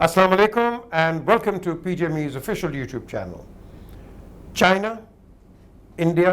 Assalamu alaikum and welcome to PJME's official YouTube channel. China, India,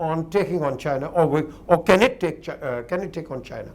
on taking on China, or can it take on China?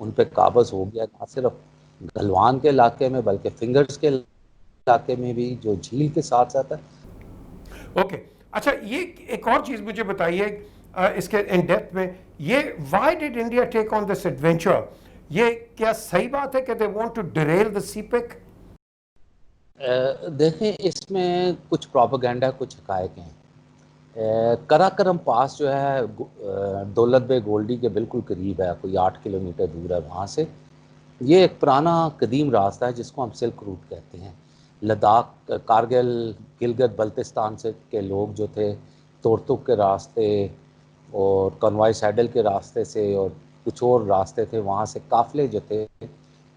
ان پہ قابض ہو گیا، نہ صرف گلوان کے علاقے میں بلکہ فنگرز کے علاقے میں بھی جو جھیل کے ساتھ ساتھ ہے. اوکے اچھا یہ ایک اور چیز مجھے بتائیے اس کے ان ڈیپتھ میں، یہ why did India take on this adventure? یہ کیا صحیح بات ہے کہ they want to derail the CPEC? دیکھیں اس میں کچھ پروپیگنڈا کچھ حقائق ہیں. کراکرم پاس جو ہے دولت بے گولڈی کے بالکل قریب ہے، کوئی 8 کلومیٹر دور ہے وہاں سے. یہ ایک پرانا قدیم راستہ ہے جس کو ہم سلک روٹ کہتے ہیں. لداخ، کارگل، گلگت بلتستان سے کے لوگ جو تھے تورتک کے راستے اور کنوائی سیڈل کے راستے سے اور کچھ اور راستے تھے، وہاں سے قافلے جو تھے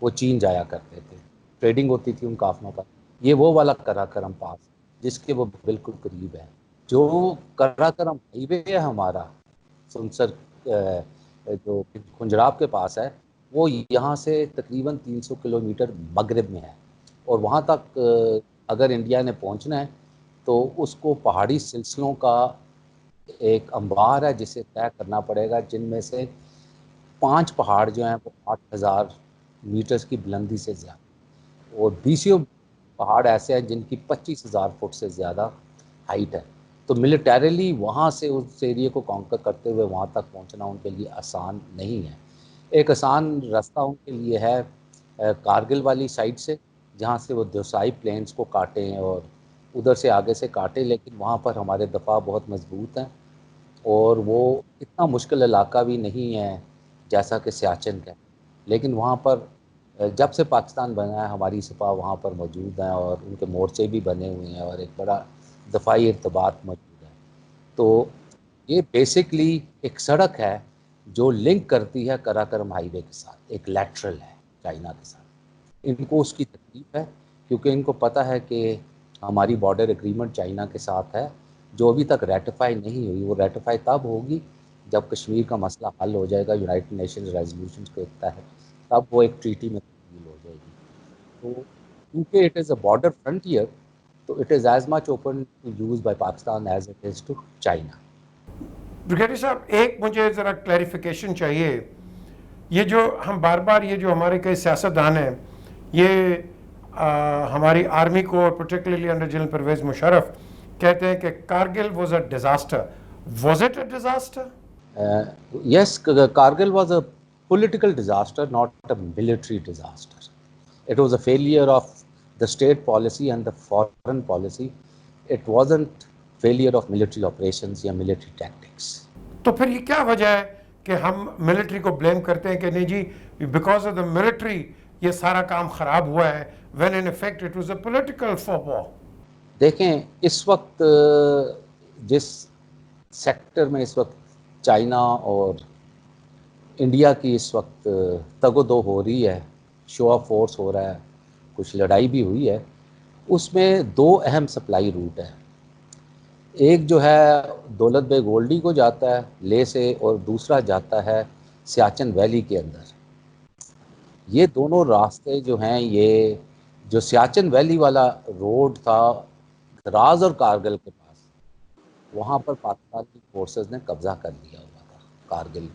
وہ چین جایا کرتے تھے، ٹریڈنگ ہوتی تھی ان قافلوں پر. یہ وہ والا کراکرم پاس جس کے وہ بالکل قریب ہے. جو کراکرم ہائی وے ہے ہمارا سنسر جو کھنجراب کے پاس ہے، وہ یہاں سے تقریباً 300 کلومیٹر مغرب میں ہے. اور وہاں تک اگر انڈیا نے پہنچنا ہے تو اس کو پہاڑی سلسلوں کا ایک انبار ہے جسے طے کرنا پڑے گا، جن میں سے 5 پہاڑ جو ہیں وہ 8000 میٹرز کی بلندی سے زیادہ، اور 20 پہاڑ ایسے ہیں جن کی 25,000 فٹ سے زیادہ ہائٹ ہے. تو ملیٹریلی وہاں سے اس ایریے کو کانکر کرتے ہوئے وہاں تک پہنچنا ان کے لیے آسان نہیں ہے. ایک آسان راستہ ان کے لیے ہے کارگل والی سائڈ سے، جہاں سے وہ دوسائی پلینس کو کاٹیں اور ادھر سے آگے سے کاٹیں، لیکن وہاں پر ہمارے دفاع بہت مضبوط ہیں اور وہ اتنا مشکل علاقہ بھی نہیں ہے جیسا کہ سیاچن کا. لیکن وہاں پر جب سے پاکستان بنا ہے ہماری سپاہ وہاں پر موجود ہیں اور ان کے مورچے بھی بنے ہوئے ہیں اور ایک بڑا دفاعی ارتباط موجود ہے. تو یہ بیسکلی ایک سڑک ہے جو لنک کرتی ہے کراکرم ہائی وے کے ساتھ، ایک لیٹرل ہے چائنا کے ساتھ. ان کو اس کی تکلیف ہے کیونکہ ان کو پتہ ہے کہ ہماری بارڈر ایگریمنٹ چائنا کے ساتھ ہے جو ابھی تک ریٹیفائی نہیں ہوئی. وہ ریٹیفائی تب ہوگی جب کشمیر کا مسئلہ حل ہو جائے گا یونائٹڈ نیشنز ریزولوشنز کے تحت، تب وہ ایک ٹریٹی میں تبدیل ہو جائے گی. تو کیونکہ it is a border frontier, تو it is as much open to use by Pakistan as it is to China. Brigadier صاحب ایک مجھے ذرا کلیریفیکیشن چاہیے. یہ جو ہم بار بار یہ جو ہمارے کئی سیاستدان ہیں یہ ہماری آرمی کو particularly under general Pervez Musharraf کہتے ہیں کہ Kargil was a disaster. Was it a disaster? Yes, Kargil was a political disaster, not a military disaster. It was a failure of the state policy and the foreign policy. It wasn't failure of military operations or military tactics. تو پھر یہ کیا وجہ ہے کہ ہم military کو blame کرتے ہیں کہ نہیں جی بیکاز آف دا ملٹری یہ سارا کام خراب ہوا ہے، when in effect it was a political faux pas. دیکھیں اس وقت جس سیکٹر میں اس وقت چائنا اور انڈیا کی اس وقت تگ و دو ہو رہی ہے، شو آف فورس ہو رہا ہے، کچھ لڑائی بھی ہوئی ہے، اس میں 2 اہم سپلائی روٹ ہیں. ایک جو ہے دولت بے گولڈی کو جاتا ہے لے سے، اور دوسرا جاتا ہے سیاچن ویلی کے اندر. یہ دونوں راستے جو ہیں، یہ جو سیاچن ویلی والا روڈ تھا دراز اور کارگل کے پاس، وہاں پر پاکستانی فورسز نے قبضہ کر لیا ہوا تھا کارگل،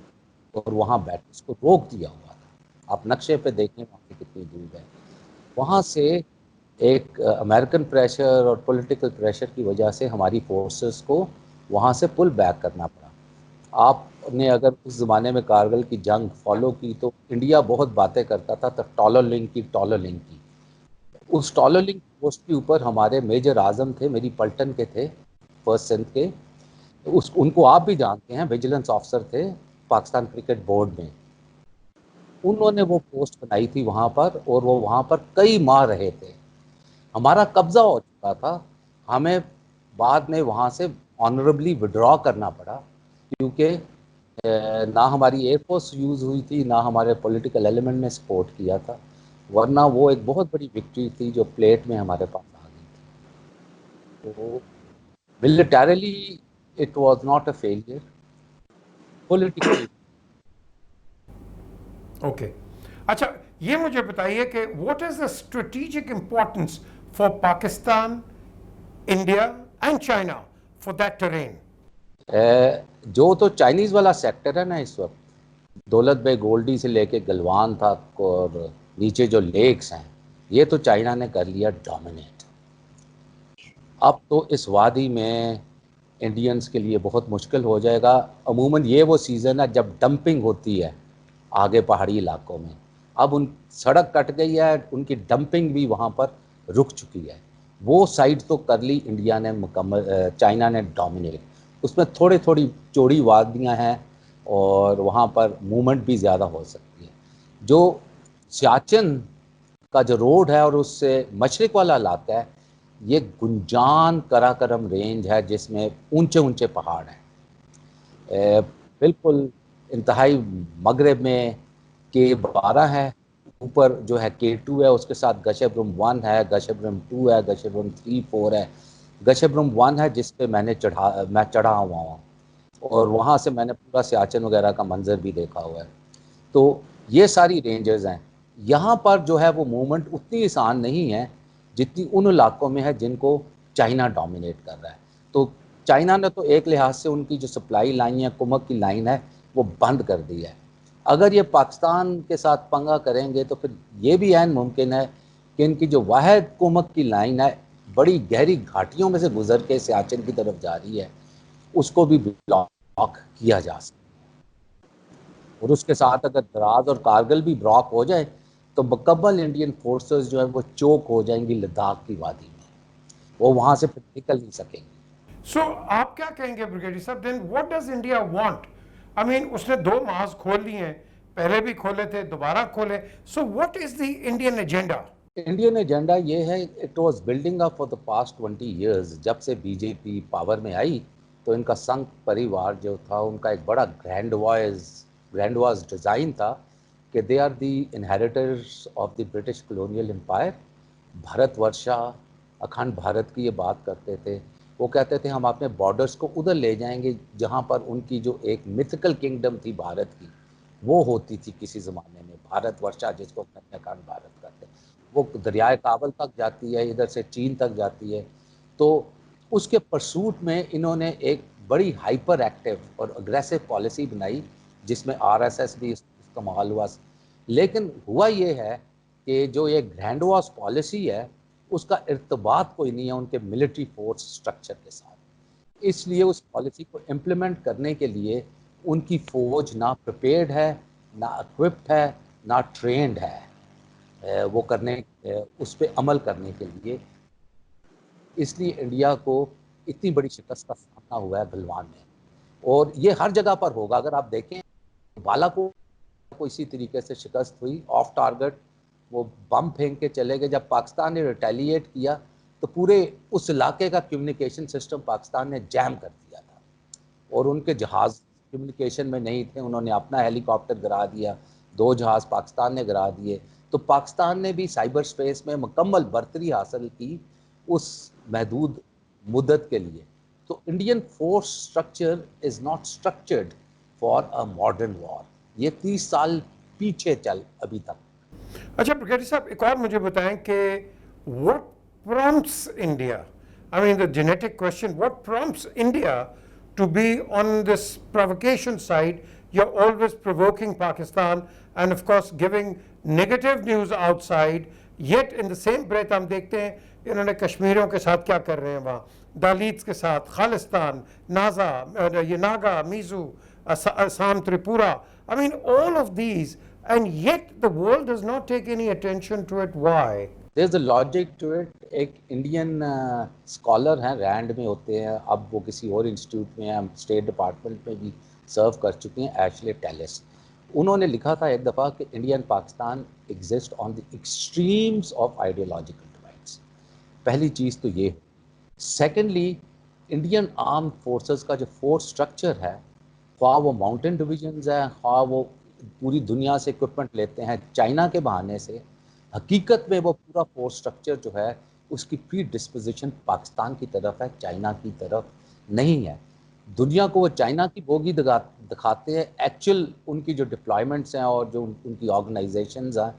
اور وہاں بیٹھ اس کو روک دیا ہوا تھا. آپ نقشے پہ دیکھیں وہاں سے کتنی دور ہے. وہاں سے ایک امریکن پریشر اور پولیٹیکل پریشر کی وجہ سے ہماری فورسز کو وہاں سے پل بیک کرنا پڑا. آپ نے اگر اس زمانے میں کارگل کی جنگ فالو کی تو انڈیا بہت باتیں کرتا تھا ٹالر لنک کی. اس ٹالر لنک پوسٹ کے اوپر ہمارے میجر اعظم تھے، میری پلٹن کے تھے، فرسٹ سندھ کے. ان کو آپ بھی جانتے ہیں، ویجیلنس آفیسر تھے پاکستان کرکٹ بورڈ میں. انہوں نے وہ پوسٹ بنائی تھی وہاں پر، اور وہ وہاں پر کئی ماہ رہے تھے. ہمارا قبضہ ہو چکا تھا، ہمیں بعد میں وہاں سے آنریبلی وڈرا کرنا پڑا کیونکہ نہ ہماری ایئر فورس یوز ہوئی تھی، نہ ہمارے پولیٹیکل ایلیمنٹ نے سپورٹ کیا تھا، ورنہ وہ ایک بہت بڑی وکٹری تھی جو پلیٹ میں ہمارے پاس آ گئی تھی. تو militarily it was not a failure, politically. Okay اچھا یہ مجھے بتائیے کہ what is the strategic importance for Pakistan, India and China for that train? جو تو چائنیز والا سیکٹر ہے نا اس وقت، دولت بے گولڈی سے لے کے گلوان تک اور نیچے جو لیکس ہیں یہ تو چائنا نے کر لیا ڈومینیٹ. اب تو اس وادی میں انڈینز کے لیے بہت مشکل ہو جائے گا. عموماً یہ وہ سیزن ہے جب ڈمپنگ ہوتی ہے آگے پہاڑی علاقوں میں. اب ان سڑک کٹ گئی ہے, ان کی ڈمپنگ بھی وہاں پر رک چکی ہے. وہ سائٹ تو کر لی انڈیا نے مکمل, چائنا نے ڈومینیٹ. اس میں تھوڑی چوڑی وادیاں ہیں اور وہاں پر موومنٹ بھی زیادہ ہو سکتی ہے. جو سیاچن کا جو روڈ ہے اور اس سے مشرق والا علاقہ ہے یہ گنجان کراکرم رینج ہے جس میں اونچے اونچے پہاڑ ہیں. بالکل انتہائی مغرب میں K12 ہے, اوپر جو ہے K2 ہے, اس کے ساتھ گشبرم 1 ہے, گشبرم 2 ہے, گشبرم 3 4 ہے. گشبرم 1 ہے جس پہ میں چڑھا ہوا ہوں اور وہاں سے میں نے پورا سیاچن وغیرہ کا منظر بھی دیکھا ہوا ہے. تو یہ ساری رینجز ہیں. یہاں پر جو ہے وہ موومنٹ اتنی آسان نہیں ہے جتنی ان علاقوں میں ہے جن کو چائنا ڈومینیٹ کر رہا ہے. تو چائنا نے تو ایک لحاظ سے ان کی جو سپلائی لائن ہے, کمک کی لائن ہے, وہ بند کر دی ہے. اگر یہ پاکستان کے ساتھ پنگا کریں گے تو پھر یہ بھی عین ممکن ہے کہ ان کی جو واحد کمک کی لائن ہے بڑی گہری گھاٹیوں میں سے گزر کے سیاچن کی طرف جا رہی ہے, اس کو بھی بلاک کیا جا سکتا. اور اس کے ساتھ اگر دراز اور کارگل بھی بلاک ہو جائے تو مکمل انڈین فورسز جو ہیں وہ چوک ہو جائیں گی لداخ کی وادی میں, وہ وہاں سے پھر نکل نہیں سکیں گے. سو آپ کیا کہیں گے بریگیڈیئر صاحب, دین واٹ ڈز انڈیا وانٹ؟ آئی مین اس نے 2 محاذ کھول لیے ہیں, پہلے بھی کھولے تھے, دوبارہ کھولے. So what is the Indian agenda? Indian agenda یہ ہے, it was building up for the past 20 years. جب سے بی جے پی پاور میں آئی تو ان کا سنگھ پریوار جو تھا ان کا ایک بڑا گرینڈواز ڈیزائن تھا کہ they are the inheritors of the British colonial empire. Bharat Varsha, Akhand Bharat کی یہ بات کرتے تھے. وہ کہتے تھے ہم اپنے بارڈرز کو ادھر لے جائیں گے جہاں پر ان کی جو ایک میتھیکل کنگڈم تھی بھارت کی وہ ہوتی تھی کسی زمانے میں, بھارت ورشا جس کو اکھنڈ بھارت کہتے ہیں. وہ دریائے کابل تک جاتی ہے, ادھر سے چین تک جاتی ہے. تو اس کے پرسوٹ میں انہوں نے ایک بڑی ہائپر ایکٹیو اور اگریسو پالیسی بنائی جس میں RSS بھی استعمال ہوا. لیکن ہوا یہ ہے کہ جو یہ گرینڈواز پالیسی ہے اس کا ارتباط کوئی نہیں ہے ان کے ملٹری فورس سٹرکچر کے ساتھ. اس لیے اس پالیسی کو امپلیمنٹ کرنے کے لیے ان کی فوج نہ پریپیئرڈ ہے, نہ اکوپڈ ہے, نہ ٹرینڈ ہے وہ کرنے, اس پہ عمل کرنے کے لیے. اس لیے انڈیا کو اتنی بڑی شکست کا سامنا ہوا ہے گلوان میں, اور یہ ہر جگہ پر ہوگا. اگر آپ دیکھیں بالا کو اسی طریقے سے شکست ہوئی, آف ٹارگٹ وہ بم پھینک کے چلے گئے. جب پاکستان نے ریٹیلیٹ کیا تو پورے اس علاقے کا کمیونیکیشن سسٹم پاکستان نے جیم کر دیا تھا اور ان کے جہاز کمیونیکیشن میں نہیں تھے. انہوں نے اپنا ہیلی کاپٹر گرا دیا, 2 جہاز پاکستان نے گرا دیے. تو پاکستان نے بھی سائبر سپیس میں مکمل برتری حاصل کی اس محدود مدت کے لیے. تو Indian force structure is not structured for a modern war. یہ 30 سال پیچھے چل ابھی تک. اچھا بریگیڈیئر صاحب ایک اور مجھے بتائیں کہ what prompts India, I mean the genetic question, what prompts India to be on this provocation side? You're always provoking Pakistan and of course giving negative news outside, yet in the same breath ہم دیکھتے ہیں انہوں نے کشمیریوں کے ساتھ کیا کر رہے ہیں, وہاں دالیتس کے ساتھ, خالستان, نازا, یہ ناگا, میزو, Assam, Tripura. I mean all of these, and yet the world does not take any attention to it. Why? There's a logic to it. ایک انڈین اسکالر ہیں, رینڈ میں ہوتے ہیں, اب وہ کسی اور انسٹیٹیوٹ میں ہیں, اسٹیٹ ڈپارٹمنٹ میں بھی سرو کر چکے ہیں, ایشلے ٹیلس. انہوں نے لکھا تھا ایک دفعہ کہ India and Pakistan exist on the extremes of ideological divides. پہلی چیز تو یہ. سیکنڈلی انڈین آرمڈ فورسز کا جو فورس اسٹرکچر ہے, خواہ وہ ماؤنٹین ڈویژنز ہیں, خواہ وہ پوری دنیا سے اکوپمنٹ لیتے ہیں چائنا کے بہانے سے, حقیقت میں وہ پورا فورس اسٹرکچر جو ہے اس کی پری ڈسپوزیشن پاکستان کی طرف ہے, چائنا کی طرف نہیں ہے. دنیا کو وہ چائنا کی بوگی دکھاتے ہیں, ایکچوئل ان کی جو ڈپلائمنٹس ہیں اور جو ان کی آرگنائزیشنز ہیں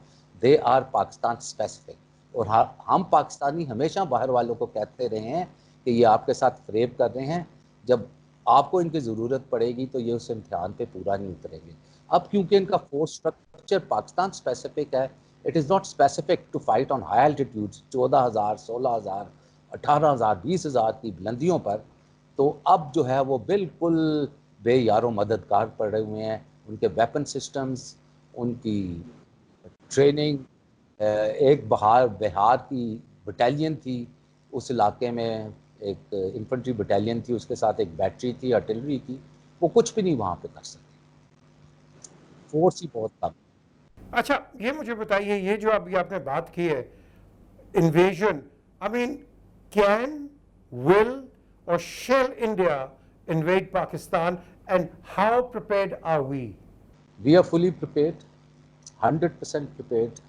دے آر پاکستان اسپیسیفک. اور ہم پاکستانی ہمیشہ باہر والوں کو کہتے رہے ہیں کہ یہ آپ کے ساتھ فریب کر رہے ہیں. جب آپ کو ان کی ضرورت پڑے گی تو یہ اس امتحان پہ پورا نہیں اتریں گے. اب کیونکہ ان کا فورس اسٹرکچر پاکستان اسپیسیفک ہے, it is not specific to fight on high altitude 14,000 16,000 18,000 20,000 کی بلندیوں پر, تو اب جو ہے وہ بالکل بے یار و مددگار پڑے ہوئے ہیں. ان کے ویپن سسٹمز, ان کی ٹریننگ, ایک بہار کی بٹالین تھی اس علاقے میں, ایک انفنٹری بٹالین تھی, اس کے ساتھ ایک بیٹری تھی, آرٹلری تھی, وہ کچھ بھی نہیں وہاں پہ کر سکتے, فورس ہی بہت کم. اچھا یہ مجھے بتائیے, یہ جو ابھی آپ نے بات کی ہے انویژن, آئی مین کین, ول اور shell India invade Pakistan, and how prepared are we? We are fully prepared, 100% prepared,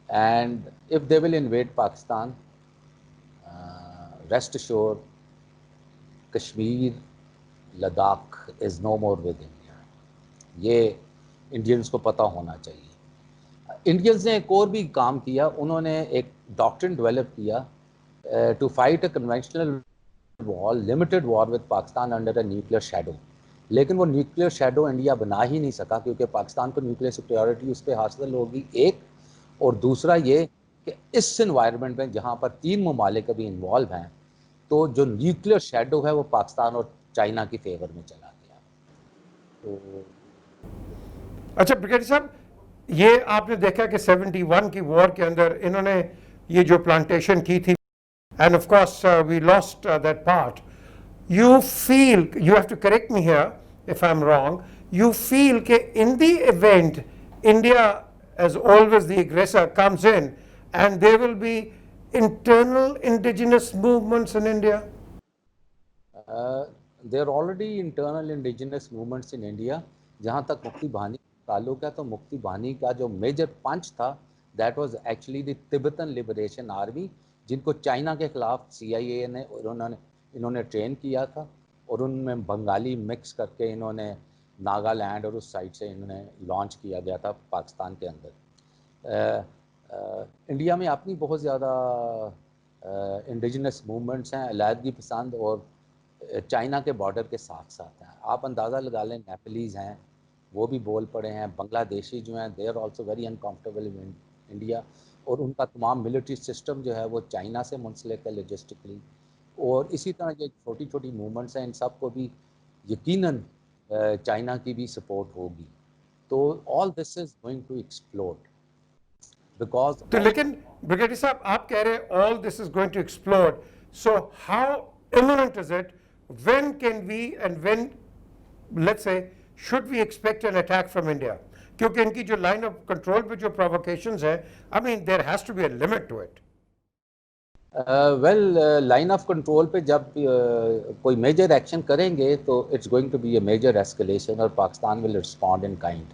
and if they will invade Pakistan, rest assured, Kashmir, Ladakh is no more with India. یہ Indians کو پتہ ہونا چاہیے. Indians نے ایک اور بھی کام کیا, انہوں نے ایک ڈاکٹرن ڈیولپ کیا to fight a conventional war, limited war with Pakistan under a nuclear shadow. لیکن وہ نیوکلیر شیڈو انڈیا بنا ہی نہیں سکا, کیونکہ پاکستان کو نیوکلیر سیکیورٹی اس پہ حاصل ہوگی ایک, اور دوسرا یہ کہ اس انوائرمنٹ میں جہاں پر 3 ممالک ابھی انوالو ہیں, تو جو نیوکلیر شیڈو ہے وہ پاکستان اور چائنا کی فیور میں چلا گیا. تو اچھا بریگیڈیئر صاحب, یہ آپ نے دیکھا کہ 71 کی وار کے اندر انہوں نے یہ جو پلانٹیشن کی تھی, and of course we lost that part. You feel, you have to correct me here if I'm wrong, you feel that in the event India, as always the aggressor, comes in and there will be internal indigenous movements in India? There are already internal indigenous movements in India. جہاں تک مفتی بہانی کا تعلق ہے, تو مفتی بہانی کا جو major پنچ تھا, that was actually the Tibetan Liberation Army, جن کو چائنا کے خلاف CIA نے انہوں نے ٹرین کیا تھا, اور ان میں بنگالی مکس کر کے انہوں نے ناگالینڈ اور اس سائڈ سے انہوں نے لانچ کیا گیا تھا پاکستان کے اندر. انڈیا میں اپنی بہت زیادہ انڈیجنس موومنٹس ہیں, علیحدگی پسند, اور چائنا کے بارڈر کے ساتھ ساتھ ہیں. آپ اندازہ لگا لیں, نیپلیز ہیں وہ بھی بول پڑے ہیں, بنگلہ دیشی جو ہیں they are also very uncomfortable in India, اور ان کا تمام ملٹری سسٹم جو ہے وہ چائنا سے منسلک ہے لاجسٹکلی. اور اسی طرح یہ چھوٹی چھوٹی موومنٹس ہیں, ان سب کو بھی یقیناً چائنا کی بھی سپورٹ ہوگی. تو all this is going to explode because. تو لیکن بریگیڈیئر صاحب آپ کہہ رہے ہیں all this is going to explode, so how imminent is it? When can we, and when, let's say, should we expect an attack from India? کیونکہ ان کی جو لائن آف کنٹرول پہ جو پرووکیشنز ہیں, I mean there has to be a limit to it. Well line of control پہ جب کوئی major action کریں گے تو it's going to be a major escalation, اور Pakistan will respond in kind.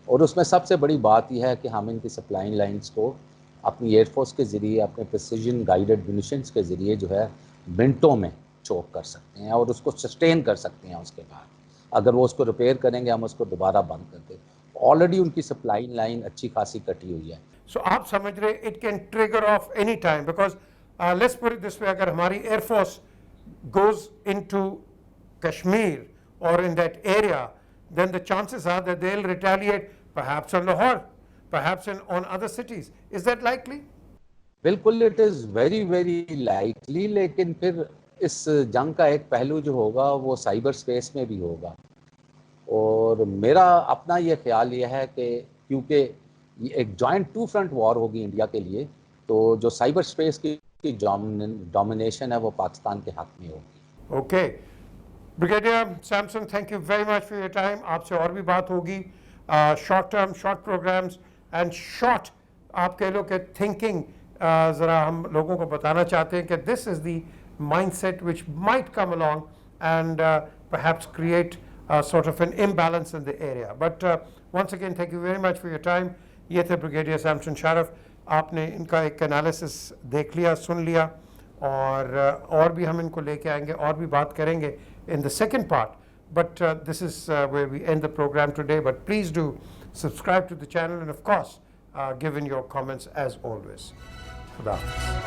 اور اس میں سب سے بڑی بات یہ ہے کہ ہم ان کی سپلائنگ لائنس کو اپنی ایئر فورس کے ذریعے, اپنے پریسیجن گائیڈڈ میونیشنس کے ذریعے جو ہے منٹوں میں چوک کر سکتے ہیں, اور اس کو سسٹین کر سکتے ہیں. اس کے بعد اگر وہ اس کو ریپیئر کریں گے, ہم اس کو دوبارہ بند کر دیں. آلریڈی ان کی سپلائنگ لائن اچھی خاصی کٹی ہوئی ہے. سو آپ سمجھ رہے it can trigger off any time, because let's put it this way, اگر ہماری air force goes into Kashmir اور in that area, then the chances are that they'll retaliate perhaps on Lahore, perhaps on other cities. Is that likely? بالکل, it is very very likely. لیکن پھر اس جنگ کا ایک پہلو جو ہوگا وہ سائبر اسپیس میں بھی ہوگا, اور میرا اپنا یہ خیال یہ ہے کہ کیونکہ یہ ایک جوائنٹ 2 فرنٹ وار ہوگی انڈیا کے لیے, تو جو سائبر اسپیس کی ڈومینیشن ہے وہ پاکستان کے حق میں ہوگی. Okay. Brigadier Samson, thank you very much for your time. آپ سے اور بھی بات ہوگی. Short term, short programmes and short آپ کہہ لو کہ تھنکنگ ذرا ہم لوگوں کو بتانا چاہتے ہیں کہ this is the mindset which might come along and perhaps create sort of an imbalance in the area. But once again, thank you very much for your time. یہ تھے بریگیڈیئر سیمسن شارف. آپ نے ان کا ایک انالیسس دیکھ لیا, سن لیا, اور بھی ہم ان کو لے کے آئیں گے, اور بھی بات کریں گے in the second part. But this is where we end the program today. But please do subscribe to the channel, and of course give in your comments as always. Khuda Hafiz.